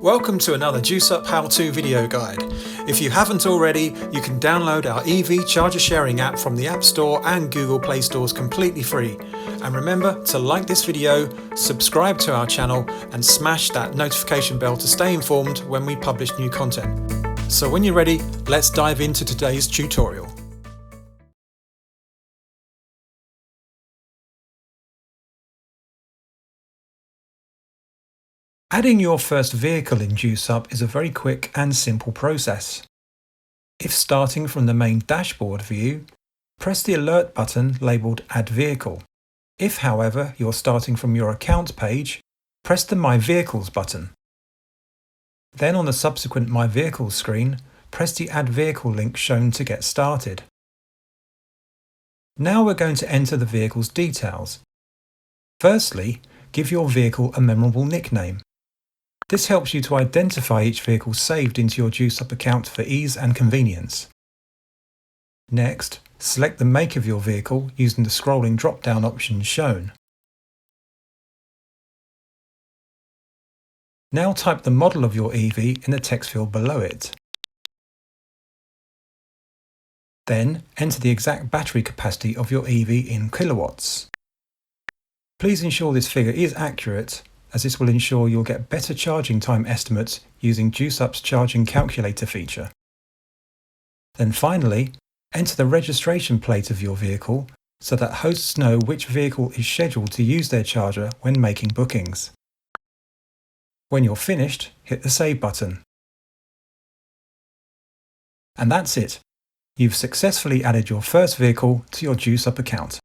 Welcome to another Joosup how-to video guide. If you haven't already, you can download our EV charger sharing app from the App Store and Google Play Stores completely free. And remember to like this video, subscribe to our channel and smash that notification bell to stay informed when we publish new content. So when you're ready, let's dive into today's tutorial. Adding your first vehicle in Joosup is a very quick and simple process. If starting from the main dashboard view, press the alert button labelled Add Vehicle. If, however, you're starting from your account page, press the My Vehicles button. Then on the subsequent My Vehicles screen, press the Add Vehicle link shown to get started. Now we're going to enter the vehicle's details. Firstly, give your vehicle a memorable nickname. This helps you to identify each vehicle saved into your Joosup account for ease and convenience. Next, select the make of your vehicle using the scrolling drop-down options shown. Now type the model of your EV in the text field below it. Then enter the exact battery capacity of your EV in kilowatts. Please ensure this figure is accurate, as this will ensure you'll get better charging time estimates using Joosup's charging calculator feature. Then finally, enter the registration plate of your vehicle so that hosts know which vehicle is scheduled to use their charger when making bookings. When you're finished, hit the Save button. And that's it. You've successfully added your first vehicle to your Joosup account.